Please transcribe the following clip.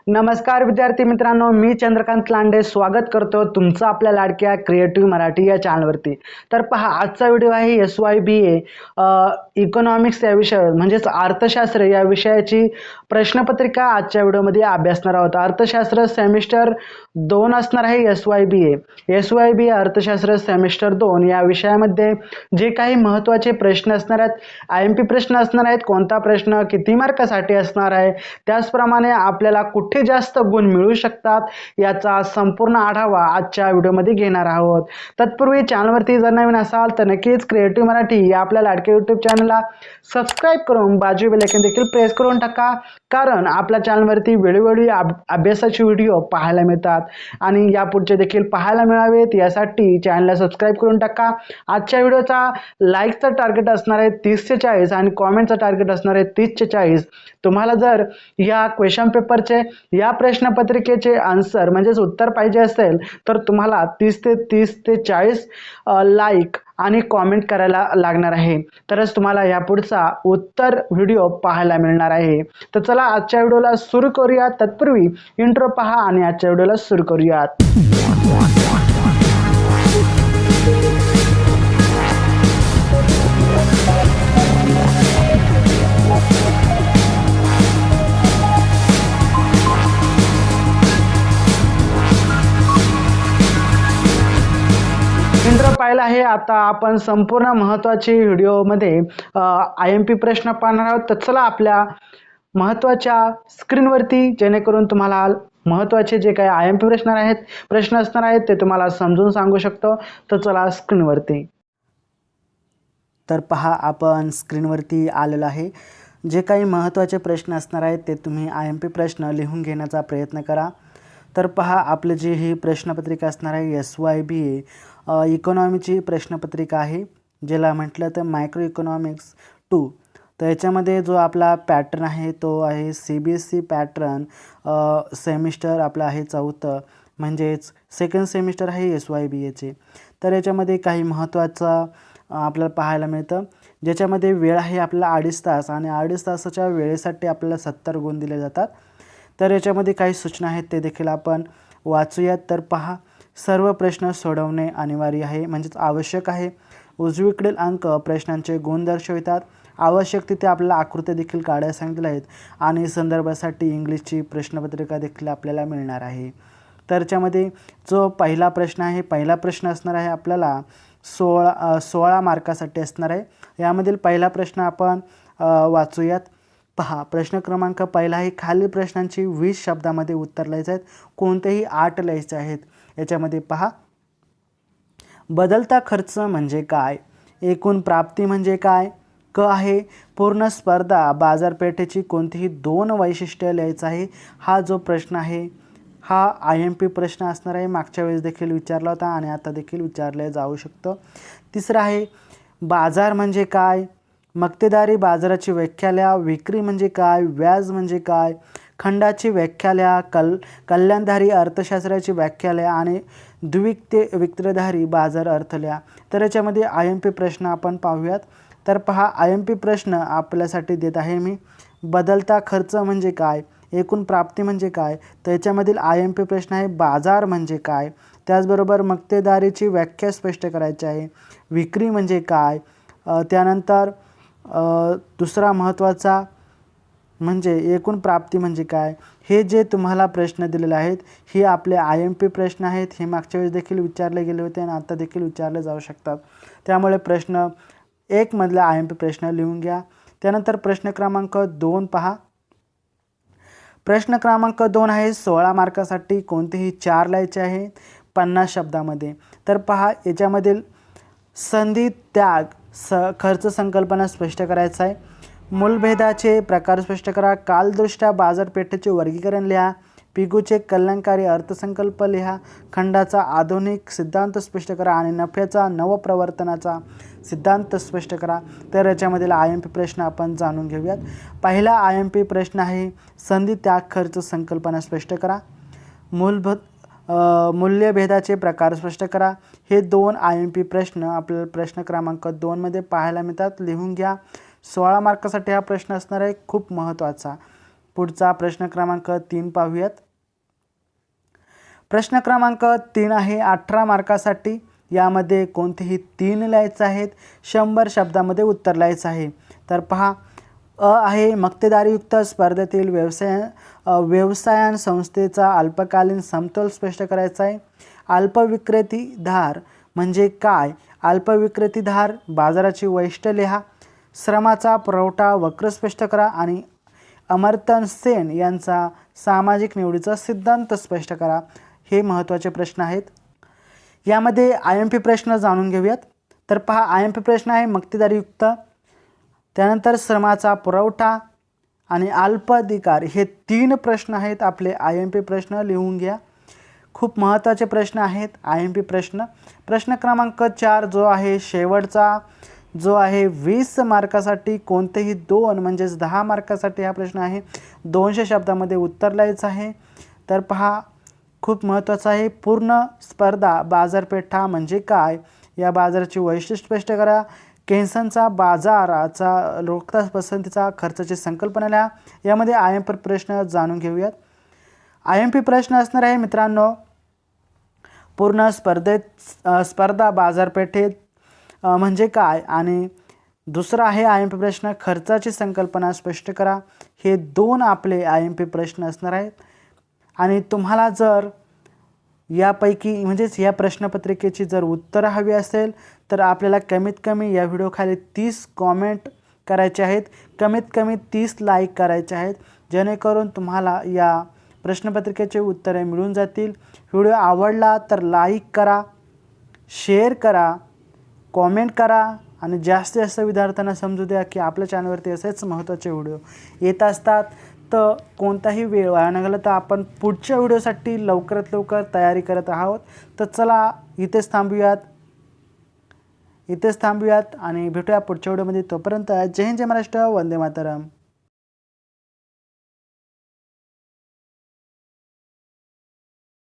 नमस्कार विद्यार्थी मित्रांनो, मी चंद्रकांत लांडे स्वागत करतो तुमचं आपल्या लाडक्या क्रिएटिव्ह मराठी या चॅनलवरती। तर पहा, आजचा व्हिडिओ आहे SYBA इकॉनॉमिक्स या विषयावर म्हणजेच अर्थशास्त्र या विषयाची प्रश्नपत्रिका आजच्या व्हिडिओमध्ये अभ्यासणार आहोत। अर्थशास्त्र सेमिस्टर 2 असणार आहे SYBA अर्थशास्त्र सेमिस्टर 2 या विषयामध्ये जे काही महत्त्वाचे प्रश्न असणार आहेत, IMP प्रश्न असणार आहेत, कोणता प्रश्न किती मार्कासाठी असणार आहे, त्याचप्रमाणे आपल्याला कुठे जास्त गुण मिळू शकतात याचा संपूर्ण आढावा आजच्या व्हिडिओमध्ये घेणार आहोत। तत्पूर्वी चॅनलवरती जर नवीन असाल तर नक्कीच क्रिएटिव्ह मराठी या आपल्या लाडक्या YouTube चॅनलला सबस्क्राइब करून बाजू बेल आयकॉन देखील प्रेस करून टाका, कारण आपल्या चॅनलवरती वेळोवेळी अभ्यासाचे व्हिडिओ पाहायला मिळतात आणि यापुढचे देखील पाहायला मिळावेत यासाठी चॅनलला सबस्क्राइब करून टाका। आजच्या व्हिडिओचा लाईकचा टार्गेट असणार आहे 30 ते 40 आणि कमेंटचा टार्गेट असणार आहे 30 ते 40। तुम्हाला जर या क्वेश्चन पेपरचे या प्रश्नपत्रिकेचे आन्सर म्हणजेच उत्तर पाहिजे असेल तर तुम्हाला 30 ते 40 लाईक आणि कमेंट करायला लागणार आहे, तरच तुम्हाला यापुढचा उत्तर व्हिडिओ पाहायला मिळणार आहे। तर चला आजच्या व्हिडिओला सुरू करूयात। तत्पूर्वी इंट्रो पहा आणि आजच्या व्हिडिओला सुरू करूयात। इंट्रो पाहिला आहे। आता आपण संपूर्ण महत्त्वाची व्हिडिओमध्ये IMP प्रश्न पाहणार आहोत। तर चला आपल्या महत्त्वाच्या स्क्रीनवरती, जेणेकरून तुम्हाला महत्त्वाचे जे काही IMP प्रश्न असणार आहेत ते तुम्हाला समजून सांगू शकतो। तर चला स्क्रीनवरती। तर पहा, आपण स्क्रीनवरती आलेलो आहे। जे काही महत्त्वाचे प्रश्न असणार आहेत ते तुम्ही IMP प्रश्न लिहून घेण्याचा प्रयत्न करा। तर पहा, आपली जी ही प्रश्नपत्रिका असणार आहे SYBA इकॉनॉमीची प्रश्नपत्रिका आहे, ज्याला म्हटलं तर मायक्रो इकॉनॉमिक्स 2। तर याच्यामध्ये जो आपला पॅटर्न आहे तो आहे CBSE पॅटर्न। सेमिस्टर आपलं आहे 4थं, म्हणजेच सेकंड सेमिस्टर आहे SYBAचे। तर याच्यामध्ये काही महत्त्वाचं आपल्याला पाहायला मिळतं, ज्याच्यामध्ये वेळ आहे आपल्याला 2.5 तास आणि 2.5 तासाच्या वेळेसाठी आपल्याला 70 गुण दिले जातात। तर याच्यामध्ये काही सूचना आहेत ते देखील आपण वाचूयात। तर पहा, सर्व प्रश्न सोडवणे अनिवार्य आहे म्हणजेच आवश्यक आहे। उजवीकडील अंक प्रश्नांचे गुण दर्शवितात। आवश्यक तिथे आपल्याला आकृत्या देखील काढायला सांगितल्या आहेत आणि संदर्भासाठी इंग्लिशची प्रश्नपत्रिका देखील आपल्याला मिळणार आहे। तर याच्यामध्ये जो पहिला प्रश्न आहे, पहिला प्रश्न असणार आहे आपल्याला 16 मार्कासाठी असणार आहे। यामधील पहिला प्रश्न आपण वाचूयात। पहा, प्रश्न क्रमांक पहिला आहे, खालील प्रश्नांची 20 शब्दामध्ये उत्तर लिहायचे आहेत, कोणतेही 8 लिहायचे आहेत। याच्यामध्ये पहा, बदलता खर्च म्हणजे काय, एकूण प्राप्ती म्हणजे काय, क आहे पूर्ण स्पर्धा बाजारपेठेची कोणतीही 2 वैशिष्ट्ये लिहायचं आहे। हा जो प्रश्न आहे हा IMP प्रश्न असणार आहे, मागच्या वेळेस देखील विचारला होता आणि आता देखील विचारले जाऊ शकतो। तिसरा आहे, बाजार म्हणजे काय, मक्तेदारी बाजाराची व्याख्या लिहा, विक्री म्हणजे काय, व्याज म्हणजे काय, खंडाची व्याख्या लिहा, कल्याणधारी अर्थशास्त्राची व्याख्या लिहा आणि विक्रीधारी बाजार अर्थ लिहा। तर याच्यामध्ये IMP प्रश्न आपण पाहूयात। तर पहा, IMP प्रश्न आपल्यासाठी देत आहे मी, बदलता खर्च म्हणजे काय, एकूण प्राप्ती म्हणजे काय। तर याच्यामधील IMP प्रश्न आहे बाजार म्हणजे काय, त्याचबरोबर मक्तेदारीची व्याख्या स्पष्ट करायची आहे, विक्री म्हणजे काय, त्यानंतर दुसरा महत्त्वाचा म्हणजे एकूण प्राप्ती म्हणजे काय। हे जे तुम्हाला प्रश्न दिलेले आहेत हे आपले IMP प्रश्न आहेत। हे मागच्या वेळेस देखील विचारले गेले होते आणि आता देखील विचारले जाऊ शकतात। त्यामुळे प्रश्न 1 मधला IMP प्रश्न लिहून घ्या। त्यानंतर प्रश्न क्रमांक 2 पहा, प्रश्न क्रमांक 2 आहे 16 मार्कासाठी कोणतेही 4 लिहायचे आहे 50 शब्दामध्ये। तर पहा, याच्यामधील संधी त्याग खर्च संकल्पना स्पष्ट करायचा आहे, मूलभेदाचे प्रकार स्पष्ट करा, कालदृष्ट्या बाजारपेठेचे वर्गीकरण लिहा, पिगूचे कल्याणकारी अर्थसंकल्प लिहा, खंडाचा आधुनिक सिद्धांत स्पष्ट करा आणि नफ्याचा नवप्रवर्तनाचा सिद्धांत स्पष्ट करा। तर याच्यामधील IMP प्रश्न आपण जाणून घेऊयात। पहिला IMP प्रश्न आहे, संधी त्याग खर्च संकल्पना स्पष्ट करा, मूल्यभेदाचे प्रकार स्पष्ट करा। हे 2 IMP प्रश्न आपल्याला प्रश्न क्रमांक 2 मध्ये पाहायला मिळतात, लिहून घ्या। 16 मार्कासाठी हा प्रश्न असणार आहे खूप महत्त्वाचा। पुढचा प्रश्न क्रमांक 3 पाहूयात. प्रश्न क्रमांक 3 आहे 18 मार्कासाठी. यामध्ये कोणतेही 3 लिहायचे आहेत. 100 शब्दामध्ये उत्तर लिहायचं आहे. तर पहा, आहे मक्तेदारीयुक्त स्पर्धेतील व्यवसायान संस्थेचा अल्पकालीन समतोल स्पष्ट करायचा आहे. अल्पविक्रेतीधार म्हणजे काय? अल्पविक्रेतीधार बाजाराची वैशिष्ट्ये लिहा. श्रमाचा पुरवठा वक्र स्पष्ट करा आणि अमर्त्य सेन यांचा सामाजिक निवडीचा सिद्धांत स्पष्ट करा. हे महत्त्वाचे प्रश्न आहेत. यामध्ये IMP प्रश्न जाणून घेऊयात. तर पहा, IMP प्रश्न आहे मक्तेदारीयुक्त, त्यानंतर श्रमाचा पुरवठा आणि अल्पाधिकार, हे 3 प्रश्न आहेत आपले IMP प्रश्न. लिहून घ्या, खूप महत्त्वाचे प्रश्न आहेत IMP प्रश्न. प्रश्न क्रमांक 4 जो आहे शेवटचा, जो आहे 20 मार्कासाठी कोणतेही 2 म्हणजेच 10 मार्कासाठी हा प्रश्न आहे. 200 शब्दामध्ये उत्तर लिहायचं आहे. तर पहा, खूप महत्त्वाचं आहे. पूर्ण स्पर्धा बाजारपेठा म्हणजे काय? या बाजाराची वैशिष्ट्ये स्पष्ट करा. केन्सनचा बाजाराचा लोकता पसंतीचा खर्चाची संकल्पना लिहा. यामध्ये IMP प्रश्न जाणून घेऊयात. IMP प्रश्न असणार आहे मित्रांनो, पूर्ण स्पर्धा बाजारपेठेत म्हणजे काय? आणि दुसरा आहे IMP प्रश्न खर्चाची संकल्पना स्पष्ट करा. हे 2 आपले IMP प्रश्न असणार आहेत. आणि तुम्हाला जर यापैकी म्हणजेच या प्रश्नपत्रिकेची जर उत्तरं हवी असेल तर आपल्याला कमीत कमी या व्हिडिओखाली 30 कॉमेंट करायचे आहेत, कमीत कमी 30 लाईक करायचे आहेत, जेणेकरून तुम्हाला या प्रश्नपत्रिकेचे उत्तरे मिळून जातील. व्हिडिओ आवडला तर लाईक करा, शेअर करा, कॉमेंट करा आणि जास्तीत जास्त विद्यार्थ्यांना समजू द्या की आपल्या चॅनलवरती असेच महत्त्वाचे व्हिडिओ येत असतात. तर कोणताही वेळ वाया न घालवता आपण पुढच्या व्हिडिओसाठी लवकरात लवकर तयारी करत आहोत. तर चला इथेच थांबूयात आणि भेटूया पुढच्या व्हिडिओमध्ये. तोपर्यंत जय हिंद, जय महाराष्ट्र, वंदे मातरम.